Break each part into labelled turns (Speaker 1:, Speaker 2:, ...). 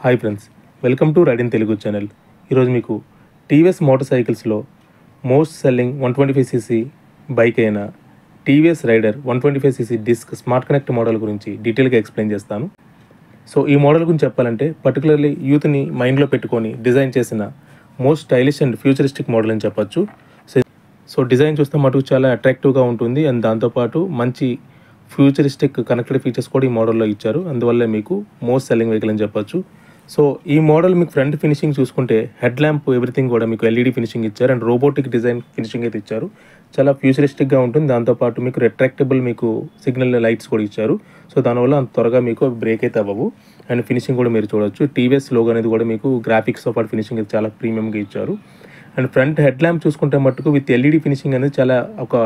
Speaker 1: Hi friends, welcome to ride in Telugu channel. ఈరోజు మీకు TVS motor సైకిల్స్లో మోస్ట్ సెల్లింగ్ 125cc బైక్ అయిన TVS Raider 125cc disc smart connect model గురించి డీటెయిల్గా explain చేస్తాను. సో ఈ మోడల్ గురించి చెప్పాలంటే పర్టికులర్లీ యూత్ని మైండ్లో పెట్టుకొని డిజైన్ చేసిన most stylish and futuristic model అని చెప్పొచ్చు. సో డిజైన్ చూస్తే మటుకు చాలా అట్రాక్టివ్గా ఉంటుంది అండ్ దాంతోపాటు మంచి ఫ్యూచరిస్టిక్ కనెక్టెడ్ ఫీచర్స్ కూడా ఈ మోడల్లో ఇచ్చారు. అందువల్ల మీకు మోస్ట్ సెల్లింగ్ వెహికల్ అని చెప్పొచ్చు. సో ఈ మోడల్ మీకు ఫ్రంట్ ఫినిషింగ్ చూసుకుంటే హెడ్ ల్యాంప్ ఎవ్రీథింగ్ కూడా మీకు ఎల్ఈడి ఫినిషింగ్ ఇచ్చారు అండ్ రోబోటిక్ డిజైన్ ఫినిషింగ్ అయితే ఇచ్చారు. చాలా ఫ్యూచరిస్టిక్గా ఉంటుంది. దాంతోపాటు మీకు రిట్రాక్టబుల్ మీకు సిగ్నల్ లైట్స్ కూడా ఇచ్చారు. సో దానివల్ల అంత త్వరగా మీకు బ్రేక్ అయితే అవ్వవు అండ్ ఫినిషింగ్ కూడా మీరు చూడొచ్చు. టీవీఎస్ లోగో అనేది కూడా మీకు గ్రాఫిక్స్తో పాటు ఫినిషింగ్ అయితే చాలా ప్రీమియంగా ఇచ్చారు. అండ్ ఫ్రంట్ హెడ్ ల్యాంప్ చూసుకుంటే మట్టుకు విత్ ఎల్ఈడి ఫినిషింగ్ అనేది చాలా ఒక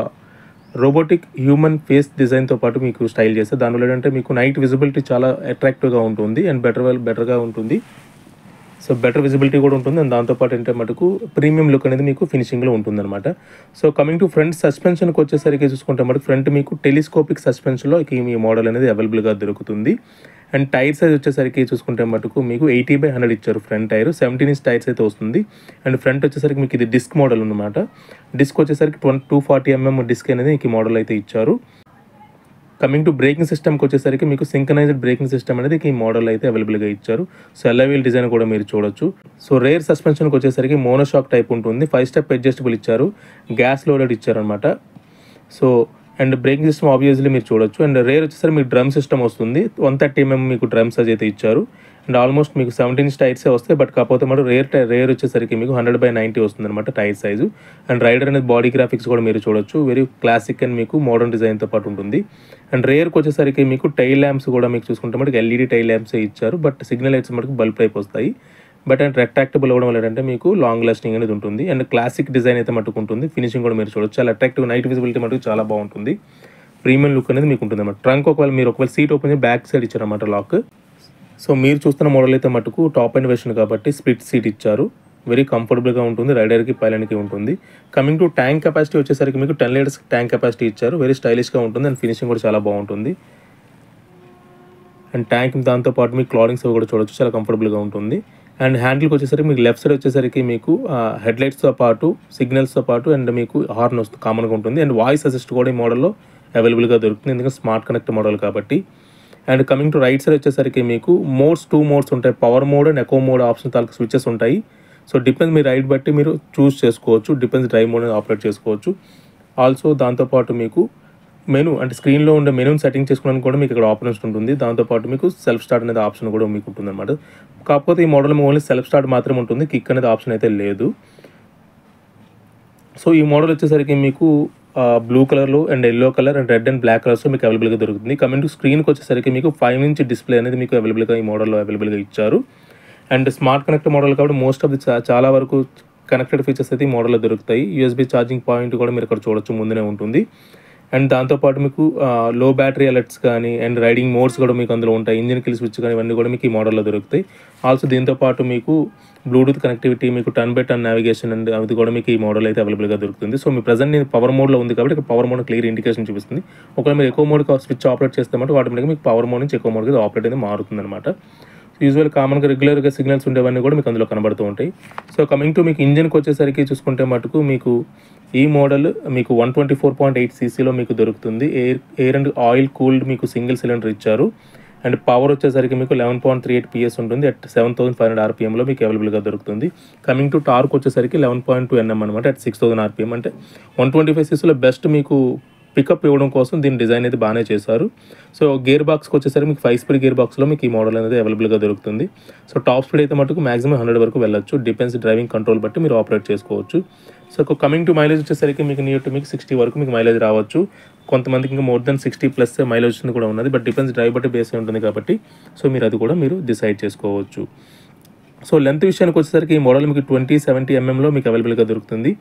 Speaker 1: రోబోటిక్ హ్యూమన్ ఫేస్ డిజైన్తో పాటు మీకు స్టైల్ చేస్తారు. దానివల్ల ఏంటంటే మీకు నైట్ విజిబిలిటీ చాలా అట్రాక్టివ్గా ఉంటుంది అండ్ బెటర్గా ఉంటుంది. సో బెటర్ విజిబిలిటీ కూడా ఉంటుంది అండ్ దాంతోపాటు ఏంటంటే మటుకు ప్రీమియం లుక్ అనేది మీకు ఫినిషింగ్లో ఉంటుందన్నమాట. సో కమింగ్ టు ఫ్రంట్ సస్పెన్షన్కి వచ్చేసరికి చూసుకుంటే మటుకు ఫ్రంట్ మీకు టెలిస్కోపిక్ సస్పెన్షన్లో ఈ మోడల్ అనేది అవైలబుల్గా దొరుకుతుంది. అండ్ టైర్ సైజ్ వచ్చేసరికి చూసుకుంటే మటుకు మీకు 80/100 ఇచ్చారు. ఫ్రంట్ టైర్ 17 ఇంచ్ టైర్స్ అయితే వస్తుంది. అండ్ ఫ్రంట్ వచ్చేసరికి మీకు ఇది డిస్క్ మోడల్ అనమాట. డిస్క్ వచ్చేసరికి 240mm డిస్క్ అనేది ఈ మోడల్ అయితే ఇచ్చారు. కమింగ్ టు బ్రేకింగ్ సిస్టమ్కి వచ్చేసరికి మీకు సింక్రనైజ్డ్ బ్రేకింగ్ సిస్టమ్ అనేది ఈ మోడల్ అయితే అవైలబుల్గా ఇచ్చారు. సో అలాయ్ వీల్ డిజైన్ కూడా మీరు చూడొచ్చు. సో రేర్ సస్పెన్షన్కి వచ్చేసరికి మోనోషాక్ టైప్ ఉంటుంది. 5 స్టెప్ అడ్జస్టబుల్ ఇచ్చారు. గ్యాస్ లోడెడ్ ఇచ్చారనమాట. So and braking system obviously మీరు చూడొచ్చు. అండ్ రేర్ వచ్చేసరికి మీకు డ్రమ్ సిస్టమ్ వస్తుంది. 130mm మీకు డ్రమ్ సైజ్ అయితే ఇచ్చారు. అండ్ ఆల్మోస్ట్ మీకు 17 ఇంచ్ టైర్సే వస్తాయి. బట్ కాకపోతే మనం రేర్ వచ్చేసరికి మీకు 100/90 వస్తుంది అనమాట టైర్ సైజు. అండ్ రైడర్ అనేది బాడీ గ్రాఫిక్స్ కూడా మీరు చూడొచ్చు. వెరీ క్లాసిక్ అండ్ మీకు మోడర్న్ డిజైన్తో పాటు ఉంటుంది. అండ్ రేర్కి వచ్చేసరికి మీకు టైల్ ల్యాంప్స్ కూడా మీకు చూసుకుంటే మనకి ఎల్ఈడి టైల్ ల్యాంప్సే ఇచ్చారు. బట్ సిగ్నల్ లైట్స్ మనకు బల్బ్ టైప్ వస్తాయి. బట్ అండ్ రెట్రాక్టబుల్ అవ్వడం వల్ల ఏంటంటే మీకు లాంగ్ లాస్టింగ్ అనేది ఉంటుంది. అండ్ క్లాసిక్ డిజైన్ అయితే మటుకు ఉంటుంది. ఫినిషింగ్ కూడా మీరు చూడొచ్చు. చాలా అట్రాక్టివ్ నైట్ విజిబిలిటీ మటుకు చాలా బాగుంటుంది. ప్రీమియం లుక్ అనేది మీకు ఉంటుంది అన్నమాట. ట్రంక్ ఒకవేళ సీట్ ఓపెన్ చేసి బ్యాక్ సైడ్ ఇచ్చారన్నమాట లాక్. సో మీరు చూస్తున్న మోడల్ అయితే మటుకు టాప్ అండ్ వెర్షన్ కాబట్టి స్ప్లిట్ సీట్ ఇచ్చారు. వెరీ కంఫర్టబుల్గా ఉంటుంది. రైడర్కి పైలట్కి ఉంటుంది. కమింగ్ టు ట్యాంక్ కెపాసిటీ వచ్చేసరికి మీకు 10 లీటర్స్ ట్యాంక్ కెపాసిటీ ఇచ్చారు. వెరీ స్టైలిష్గా ఉంటుంది అండ్ ఫినిషింగ్ కూడా చాలా బాగుంటుంది. అండ్ ట్యాంక్ దాంతోపాటు మీకు క్లాడింగ్స్ కూడా చూడొచ్చు. చాలా కంఫర్టబుల్గా ఉంటుంది. అండ్ హ్యాండిల్కి వచ్చేసరికి మీకు లెఫ్ట్ సైడ్ వచ్చేసరికి మీకు హెడ్ లైట్స్తో పాటు సిగ్నల్స్తో పాటు అండ్ మీకు హార్న్ వస్తుంది కామన్గా ఉంటుంది. అండ్ వాయిస్ అసిస్ట్ కూడా ఈ మోడల్లో అవైలబుల్గా దొరుకుతుంది. ఎందుకంటే స్మార్ట్ కనెక్ట్ మోడల్ కాబట్టి. And coming to right side వచ్చేసరికి మీకు టూ మోడ్స్ ఉంటాయి. Power mode and echo mode option తాలూకు స్విచెస్ ఉంటాయి. సో డిపెండ్స్ మీ రైడ్ బట్టి మీరు చూస్ చేసుకోవచ్చు. డిపెండ్స్ డ్రైవ్ మోడ్ అనేది ఆపరేట్ చేసుకోవచ్చు. ఆల్సో దాంతోపాటు మీకు మెనూ అంటే స్క్రీన్లో ఉండే మెనూని సెట్టింగ్ చేసుకోవడానికి కూడా మీకు ఇక్కడ ఆప్షన్ ఉంటుంది. దాంతోపాటు మీకు సెల్ఫ్ స్టార్ట్ అనేది ఆప్షన్ కూడా మీకు ఉంటుంది అనమాట. కాకపోతే ఈ మోడల్ ఓన్లీ సెల్ఫ్ స్టార్ట్ మాత్రమే ఉంటుంది. కిక్ అనేది ఆప్షన్ అయితే లేదు. సో ఈ మోడల్ వచ్చేసరికి మీకు బ్లూ కలర్లో and yellow colour and red and black కలర్స్లో మీకు అవైలబుల్గా దొరుకుతుంది. కమింగ్ టు స్క్రీన్కి వచ్చేసరికి మీకు 5 ఇంచ్ డిస్ప్లే అనేది మీకు అవైలబుల్గా ఈ మోడల్లో అవైలబుల్గా ఇచ్చారు. అండ్ స్మార్ట్ కనెక్ట్ మోడల్ కాబట్టి మోస్ట్ ఆఫ్ ది చాలా వరకు కనెక్టెడ్ ఫీచర్స్ అయితే ఈ మోడల్లో దొరుకుతాయి. యూఎస్బీ ఛార్జింగ్ పాయింట్ కూడా మీరు ఇక్కడ చూడొచ్చు, ముందునే ఉంటుంది. అండ్ దాంతోపాటు మీకు లో బ్యాటరీ అలర్ట్స్ కానీ అండ్ రైడింగ్ మోడ్స్ కూడా మీకు అందులో ఉంటాయి. ఇంజిన్ కిల్ స్విచ్ కానీ ఇవన్నీ కూడా మీకు ఈ మోడల్లో దొరుకుతాయి. ఆల్సో దీంతోపాటు మీకు బ్లూటూత్ కనెక్టివిటీ, మీకు turn by turn navigation and అది కూడా మీకు ఈ మోడల్ అయితే అవైలబుల్గా దొరుకుతుంది. సో మీ ప్రజెంట్ నేను పవర్ మోడ్లో ఉంది కాబట్టి ఇక్కడ పవర్ మోడ్ క్లియర్ ఇండికేషన్ చూపిస్తుంది. ఒకవేళ మీరు ఎక్కువ మోడ్ స్విచ్ ఆపరేట్ చేస్తామంటే ఆటోమేటిక్గా మీకు పవర్ మోడ్ నుంచి ఎక్కువ మోడ్కి ఆపరేట్ అనేది మారుతుంది అనమాట. యూజువల్ కామన్గా రెగ్యులర్గా సిగ్నల్స్ ఉండేవన్నీ కూడా మీకు అందులో కనబడుతూ ఉంటాయి. సో కమింగ్ టు మీకు ఇంజిన్కి వచ్చేసరికి చూసుకుంటే మటుకు మీకు ఈ మోడల్ మీకు 124.8ccలో మీకు దొరుకుతుంది. ఎయిర్ అండ్ ఆయిల్ కూల్డ్ మీకు సింగిల్ సిలిండర్ ఇచ్చారు. అండ్ పవర్ వచ్చేసరికి మీకు 11.38 PS ఉంటుంది. అట్ 7500 RPMలో మీకు అవైలబుల్గా దొరుకుతుంది. కమింగ్ టు టార్క్ వచ్చేసరికి 11.2 Nm అనమాట. అట్ 6000 RPM అంటే 125ccలో బెస్ట్ మీకు పికప్ ఇవ్వడం కోసం దీని డిజైన్ అయితే బాగానే చేశారు. సో గేర్ బాక్స్కి వచ్చేసరికి మీకు 5 స్పీడ్ గేర్ బాక్స్లో మీకు ఈ మోడల్ అనేది అవైలబుల్గా దొరుకుతుంది. సో టాప్ స్పీడ్ అయితే మటుకు మాక్సిమం 100 వరకు వెళ్ళొచ్చు. డిపెండ్స్ డ్రైవింగ్ కంట్రోల్ బట్టి మీరు ఆపరేట్ చేసుకోవచ్చు. సో కమింగ్ టు మైలేజ్ వచ్చేసరికి మీకు నియర్ టు మీకు 60 వరకు మీకు మైలేజ్ రావచ్చు. కొంతమందికి ఇంకా మోర్ దెన్ 60+ మైలేజ్ వచ్చింది కూడా ఉన్నది. బట్ డిపెండ్స్ డ్రైవ్ బట్టి బేస్ ఉంటుంది కాబట్టి సో మీరు అది కూడా మీరు డిసైడ్ చేసుకోవచ్చు. సో లెంత్ విషయానికి వచ్చేసరికి ఈ మోడల్ మీకు 2070mm మీకు అవైలబుల్గా దొరుకుతుంది.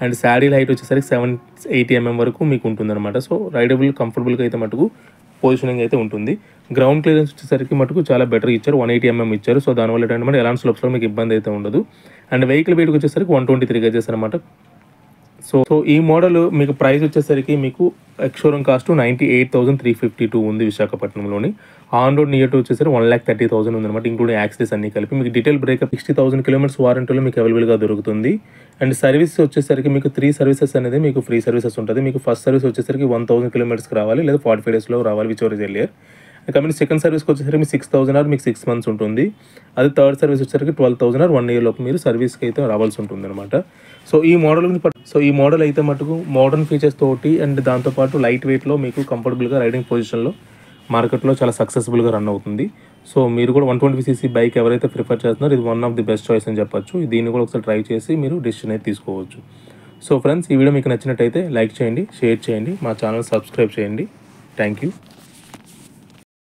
Speaker 1: అండ్ శాడిల్ హైట్ వచ్చేసరికి 780mm వరకు మీకు ఉంటుంది అనమాట. సో రైడబుల్ కంఫర్టబుల్గా అయితే మటుకు పొజిషనింగ్ అయితే ఉంటుంది. గ్రౌండ్ క్లియరెన్స్ వచ్చేసరికి మటుకు చాలా బెటర్ ఇచ్చారు. 180mm ఇచ్చారు. సో దానివల్ల ఏంటంటే ఎలాంటి స్లోప్స్లో మీకు ఇబ్బంది అయితే ఉండదు. అండ్ వెహికల్ వెయిట్కి వచ్చేసరికి 123 kgs అనమాట. సో ఈ మోడల్ మీకు ప్రైస్ వచ్చేసరికి మీకు ఎక్స్ షోరూమ్ కాస్ట్ 98,352 ఉంది విశాఖపట్నంలోని. ఆన్ రోడ్ నియర్ టు వచ్చేసరికి 1,30,000 ఉందన్నమాట, ఇంక్లూడింగ్ యాక్సెస్ అన్ని కలిపి. మీకు డీటెయిల్ బ్రేకప్ 60,000 కిలోమీటర్స్ వారంటీలో మీకు అవైలబుల్గా దొరుకుతుంది. అండ్ సర్వీస్ వచ్చేసరికి మీకు 3 సర్వీసెస్ అనేది మీకు ఫ్రీ సర్వీసెస్ ఉంటుంది. మీకు ఫస్ట్ సర్వీస్ వచ్చేసరికి 1,000 కిలోమీటర్స్కి రావాలి, లేదా 45 డేస్లో రావాలి, విచ్ ఎవర్ ఇస్ ఎర్లియర్. కాబట్టి సెకండ్ సర్వీస్కి వచ్చేసరికి మీకు 6,000 ఆర్ మీకు 6 months ఉంటుంది. అది థర్డ్ సర్వీస్ వచ్చేసరికి 12,000 ఆర్ 1 year లోపు మీరు సర్వీస్కి అయితే రావాల్సి ఉంటుంది అనమాట. సో ఈ మోడల్ అయితే మటుకు మోడర్న్ ఫీచర్స్ తోటి అండ్ దాంతోపాటు లైట్ వెయిట్లో మీకు కంఫర్టబుల్గా రైడింగ్ పొజిషన్లో మార్కెట్లో చాలా సక్సెస్ఫుల్గా రన్ అవుతుంది. సో మీరు కూడా 125cc బైక్ ఎవరైతే ప్రిఫర్ చేస్తున్నారో ఇది one of the best choice అని చెప్పొచ్చు. దీన్ని కూడా ఒకసారి ట్రై చేసి మీరు డెసిషన్ అయితే తీసుకోవచ్చు. సో ఫ్రెండ్స్, ఈ వీడియో మీకు నచ్చినట్టయితే లైక్ చేయండి, షేర్ చేయండి, మా ఛానల్ సబ్స్క్రైబ్ చేయండి. Thank you.